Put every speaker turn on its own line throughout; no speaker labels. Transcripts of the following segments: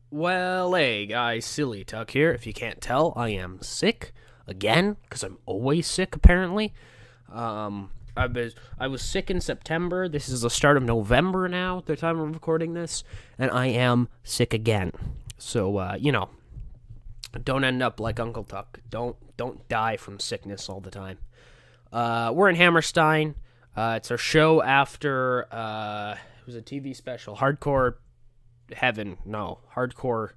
Well, hey guys, Silly Tuck here. If you can't tell, I am sick again because I'm always sick apparently. I was sick in September. This is the start of November now, the time of recording this, and I am sick again. So don't end up like Uncle Tuck. Don't die from sickness all the time. We're in Hammerstein. It's our show after it was a TV special, Hardcore Heaven. No, Hardcore.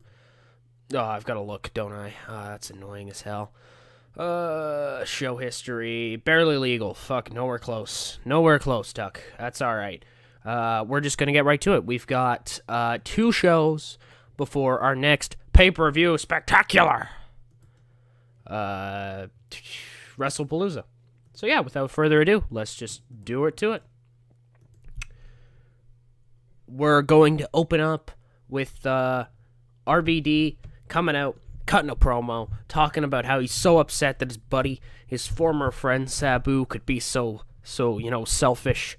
Oh, I've got to look, don't I? That's annoying as hell. Show history. Barely legal. Fuck, nowhere close. Nowhere close, Tuck. That's alright. We're just gonna get right to it. We've got two shows before our next pay-per-view spectacular. WrestlePalooza. So yeah, without further ado, let's just do it to it. We're going to open up with RVD coming out, cutting a promo, talking about how he's so upset that his buddy, his former friend Sabu, could be so selfish.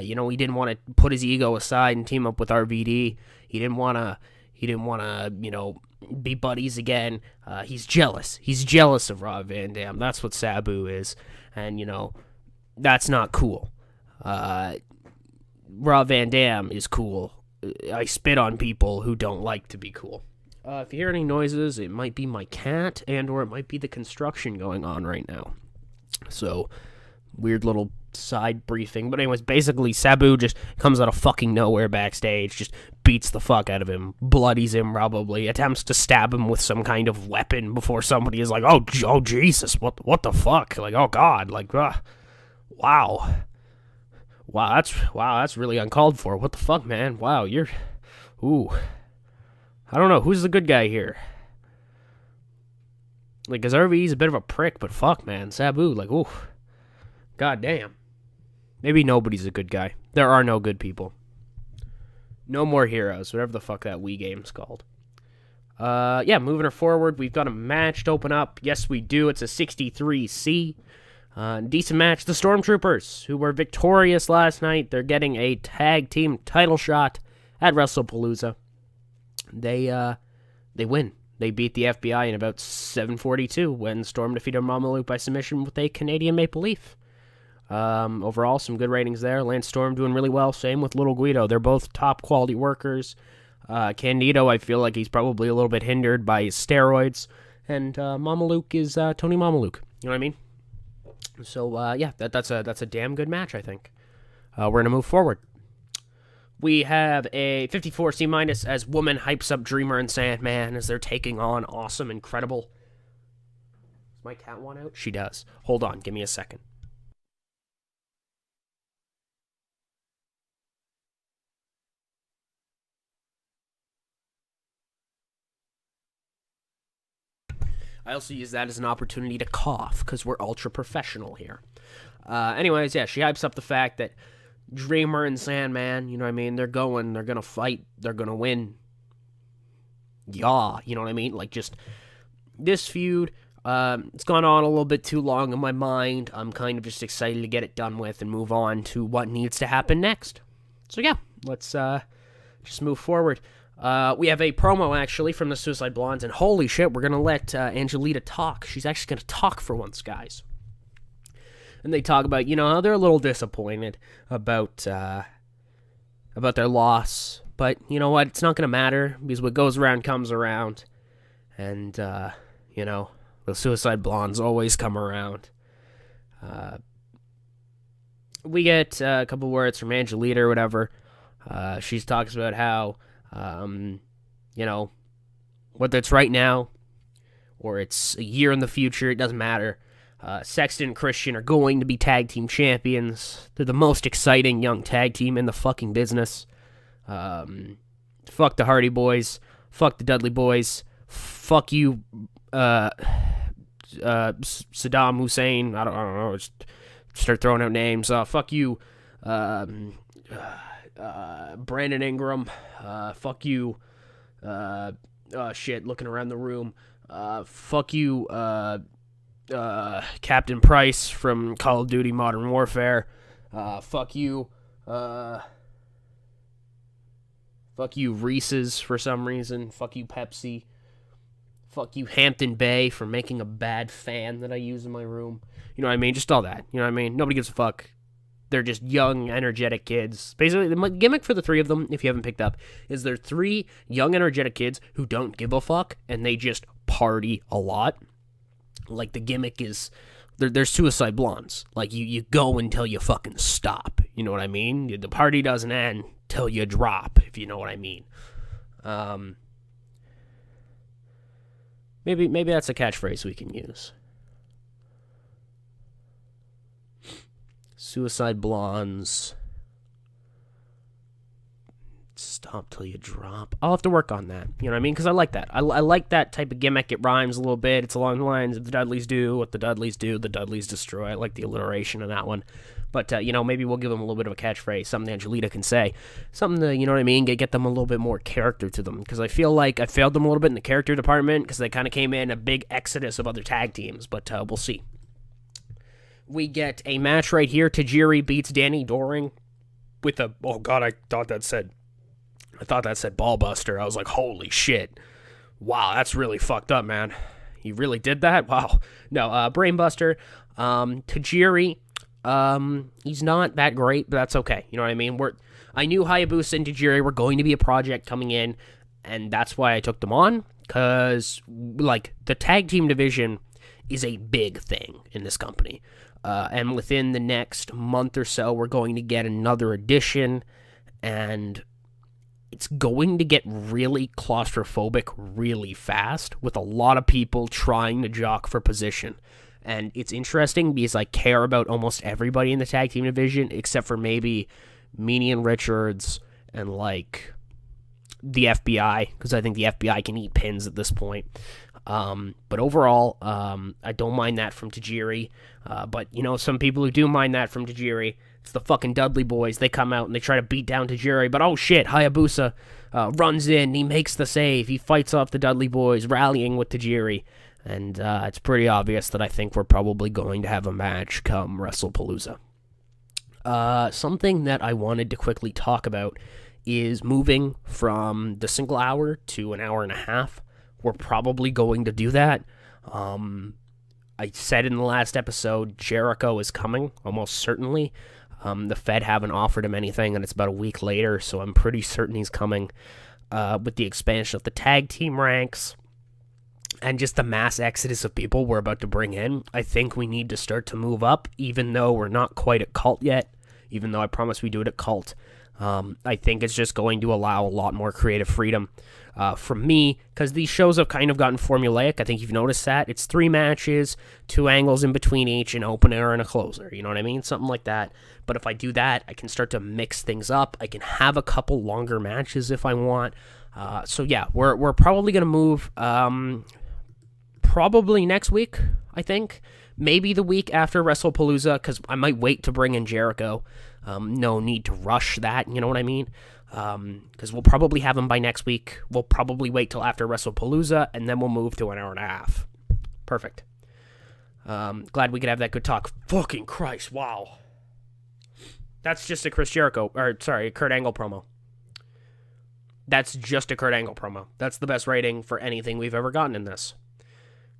He didn't want to put his ego aside and team up with RVD. He didn't want to, be buddies again. He's jealous. He's jealous of Rob Van Dam. That's what Sabu is, and that's not cool. Rob Van Dam is cool. I spit on people who don't like to be cool. If you hear any noises, it might be my cat or it might be the construction going on right now. So, weird little side briefing. But anyways, basically, Sabu just comes out of fucking nowhere backstage, just beats the fuck out of him, bloodies him probably, attempts to stab him with some kind of weapon before somebody is like, oh Jesus, what the fuck? Like, oh God, like, wow. Wow, that's really uncalled for. What the fuck, man? Wow, I don't know, who's the good guy here? Like, cause RV's a bit of a prick, but fuck, man, Sabu, like, ooh. God damn. Maybe nobody's a good guy. There are no good people. No more heroes, whatever the fuck that Wii game's called. Moving her forward, we've got a match to open up. Yes, we do. It's a 63C. Decent match. The Stormtroopers, who were victorious last night, they're getting a tag team title shot at WrestlePalooza. They win. They beat the FBI in about 7:42 when Storm defeated Mamaluke by submission with a Canadian Maple Leaf. Overall, some good ratings there. Lance Storm doing really well. Same with Little Guido. They're both top quality workers. Candido, I feel like he's probably a little bit hindered by his steroids. And Mamaluke is Tony Mamaluke. You know what I mean? So, that's a damn good match, I think. We're going to move forward. We have a 54C- as Woman hypes up Dreamer and Sandman as they're taking on Awesome Incredible. Does my cat want out? She does. Hold on, give me a second. I also use that as an opportunity to cough, because we're ultra professional here. Anyways, yeah, she hypes up the fact that Dreamer and Sandman, you know what I mean, they're gonna fight, they're gonna win. Yeah, you know what I mean? Like, just, this feud, it's gone on a little bit too long in my mind. I'm kind of just excited to get it done with and move on to what needs to happen next. So yeah, let's just move forward. We have a promo, actually, from the Suicide Blondes, and holy shit, we're going to let Angelita talk. She's actually going to talk for once, guys. And they talk about, how they're a little disappointed about their loss. But, you know what, it's not going to matter, because what goes around comes around. And, the Suicide Blondes always come around. We get a couple words from Angelita or whatever. She talks about how, whether it's right now or it's a year in the future, it doesn't matter. Sexton and Christian are going to be tag team champions. They're the most exciting young tag team in the fucking business. Fuck the Hardy Boys. Fuck the Dudley Boys. Fuck you, Saddam Hussein. I don't know. Just start throwing out names. Fuck you, Brandon Ingram. Fuck you. Looking around the room. Fuck you, Captain Price from Call of Duty Modern Warfare. Fuck you. Fuck Fuck you, Reese's, for some reason. Fuck you, Pepsi. Fuck you, Hampton Bay, for making a bad fan that I use in my room. You know what I mean? Just all that. You know what I mean? Nobody gives a fuck. They're just young, energetic kids. Basically, the gimmick for the three of them, if you haven't picked up, is they're three young, energetic kids who don't give a fuck, and they just party a lot. Like, the gimmick is, they're suicide blondes. Like, you go until you fucking stop. You know what I mean? The party doesn't end till you drop, if you know what I mean. Maybe that's a catchphrase we can use. Suicide blondes. Stop till you drop. I'll have to work on that. You know what I mean? Because I like that. I like that type of gimmick. It rhymes a little bit. It's along the lines of the Dudleys do what the Dudleys do. The Dudleys destroy. I like the alliteration of that one. But, maybe we'll give them a little bit of a catchphrase. Something Angelita can say. Something to, you know what I mean? Get them a little bit more character to them. Because I feel like I failed them a little bit in the character department. Because they kind of came in a big exodus of other tag teams. But we'll see. We get a match right here. Tajiri beats Danny Doring with a... Oh, God, I thought that said ballbuster. I was like, holy shit. Wow, that's really fucked up, man. You really did that? Wow. No, brainbuster. Tajiri, he's not that great, but that's okay. You know what I mean? I knew Hayabusa and Tajiri were going to be a project coming in, and that's why I took them on, because, the tag team division is a big thing in this company. And within the next month or so, we're going to get another edition, and it's going to get really claustrophobic really fast with a lot of people trying to jock for position. And it's interesting because I care about almost everybody in the tag team division except for maybe Meanie and Richards and, the FBI, because I think the FBI can eat pins at this point. But overall, I don't mind that from Tajiri. But, some people who do mind that from Tajiri, it's the fucking Dudley boys. They come out and they try to beat down Tajiri. But, oh shit, Hayabusa runs in. He makes the save. He fights off the Dudley boys, rallying with Tajiri. And it's pretty obvious that I think we're probably going to have a match come WrestlePalooza. Something that I wanted to quickly talk about is moving from the single hour to an hour and a half. We're probably going to do that. I said in the last episode, Jericho is coming, almost certainly. The Fed haven't offered him anything, and it's about a week later, so I'm pretty certain he's coming. With the expansion of the tag team ranks and just the mass exodus of people we're about to bring in, I think we need to start to move up, even though we're not quite at Cult yet, even though I promised we do it at Cult. I think it's just going to allow a lot more creative freedom from me, because these shows have kind of gotten formulaic. I think you've noticed that. It's 3 matches, 2 angles in between each, an opener and a closer. You know what I mean? Something like that. But if I do that, I can start to mix things up. I can have a couple longer matches if I want. So yeah, we're probably going to move probably next week, I think. Maybe the week after WrestlePalooza, because I might wait to bring in Jericho. No need to rush that, you know what I mean? Because we'll probably have him by next week. We'll probably wait till after WrestlePalooza, and then we'll move to an hour and a half. Perfect. Glad we could have that good talk. Fucking Christ, wow. That's just a Kurt Angle promo. That's just a Kurt Angle promo. That's the best rating for anything we've ever gotten in this.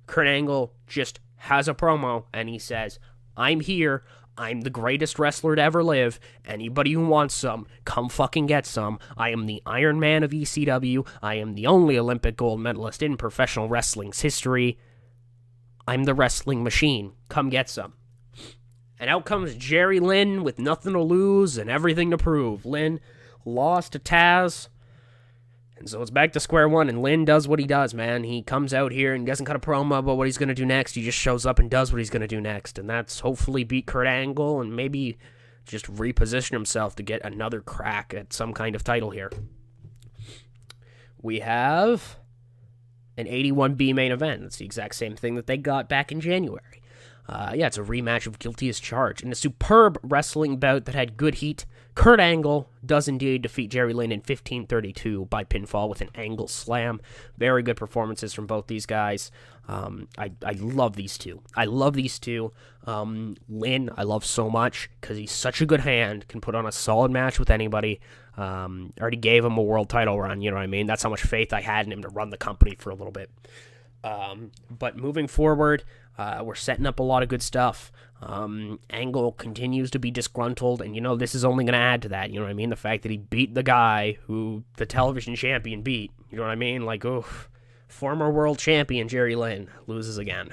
Kurt Angle just has a promo, and he says, I'm here. I'm the greatest wrestler to ever live. Anybody who wants some, come fucking get some. I am the Iron Man of ECW. I am the only Olympic gold medalist in professional wrestling's history. I'm the wrestling machine. Come get some. And out comes Jerry Lynn with nothing to lose and everything to prove. Lynn lost to Taz. And so it's back to square one, and Lynn does what he does, man. He comes out here and doesn't cut a promo about what he's going to do next. He just shows up and does what he's going to do next. And that's hopefully beat Kurt Angle and maybe just reposition himself to get another crack at some kind of title here. We have an 81B main event. It's the exact same thing that they got back in January. Yeah, it's a rematch of Guilty as Charged. In a superb wrestling bout that had good heat, Kurt Angle does indeed defeat Jerry Lynn in 15:32 by pinfall with an angle slam. Very good performances from both these guys. I love these two. Lynn, I love so much because he's such a good hand, can put on a solid match with anybody. Already gave him a world title run, you know what I mean? That's how much faith I had in him to run the company for a little bit. But moving forward, we're setting up a lot of good stuff. Angle continues to be disgruntled, and this is only going to add to that. You know what I mean? The fact that he beat the guy who the television champion beat. You know what I mean? Like, oof. Former world champion Jerry Lynn loses again.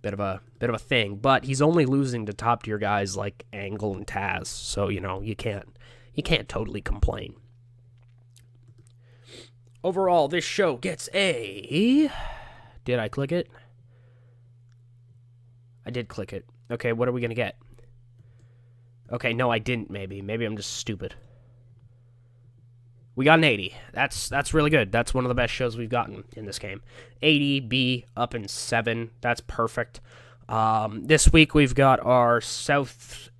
Bit of a thing, but he's only losing to top tier guys like Angle and Taz. So you can't totally complain. Overall, this show gets a... Did I click it? I did click it. Okay, what are we going to get? Okay, no, I didn't, maybe. Maybe I'm just stupid. We got an 80. That's really good. That's one of the best shows we've gotten in this game. 80, B, up in 7. That's perfect. This week we've got our South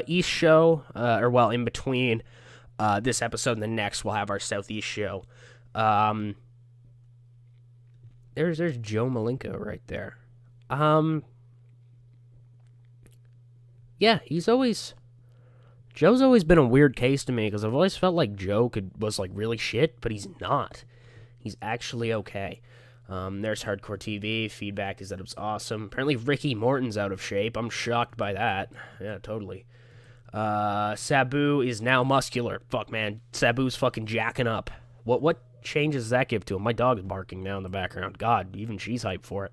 East show, in between this episode and the next, we'll have our Southeast show. There's Joe Malenko right there. Yeah, Joe's always been a weird case to me because I've always felt like Joe was like really shit, but he's not. He's actually okay. There's Hardcore TV. Feedback is that it was awesome. Apparently Ricky Morton's out of shape. I'm shocked by that. Yeah, totally. Sabu is now muscular. Fuck, man. Sabu's fucking jacking up. What changes does that give to him? My dog is barking now in the background. God, even she's hyped for it.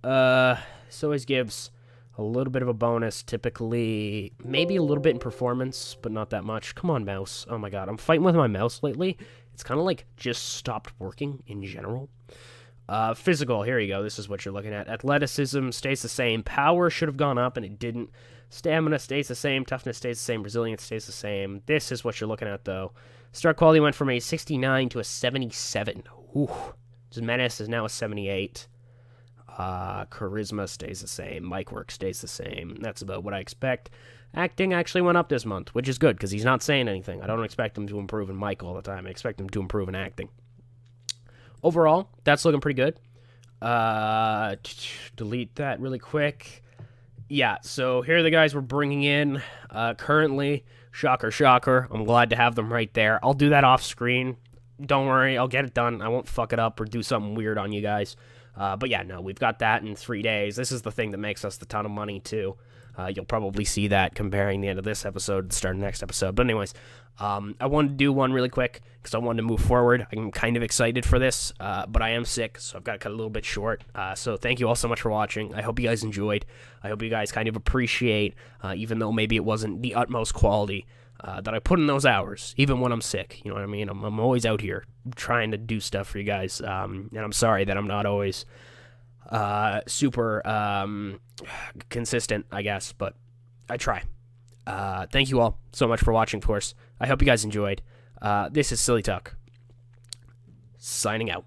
This always gives a little bit of a bonus, typically maybe a little bit in performance, but not that much. Come on, mouse. Oh my god, I'm fighting with my mouse lately. It's kind of like just stopped working in general. Physical, here you go. This is what you're looking at. Athleticism stays the same. Power should have gone up, and it didn't. Stamina stays the same. Toughness stays the same. Resilience stays the same. This is what you're looking at, though. Start quality went from a 69 to a 77. Ooh. Menace is now a 78. Charisma stays the same. Mic work stays the same. That's about what I expect. Acting actually went up this month, which is good, because he's not saying anything. I don't expect him to improve in mic all the time. I expect him to improve in acting. Overall, that's looking pretty good. Delete that really quick. Yeah, so here are the guys we're bringing in currently. Shocker. I'm glad to have them right there. I'll do that off screen. Don't worry, I'll get it done. I won't fuck it up or do something weird on you guys. But yeah, no, we've got that in 3 days. This is the thing that makes us the ton of money, too. You'll probably see that comparing the end of this episode to the start of the next episode. But anyways, I wanted to do one really quick because I wanted to move forward. I'm kind of excited for this, but I am sick, so I've got to cut a little bit short. So thank you all so much for watching. I hope you guys enjoyed. I hope you guys kind of appreciate, even though maybe it wasn't the utmost quality, that I put in those hours, even when I'm sick. You know what I mean? I'm always out here trying to do stuff for you guys, and I'm sorry that I'm not always super consistent, I guess, but I try. Thank you all so much for watching, of course. I hope you guys enjoyed. This is Silly Tuck, signing out.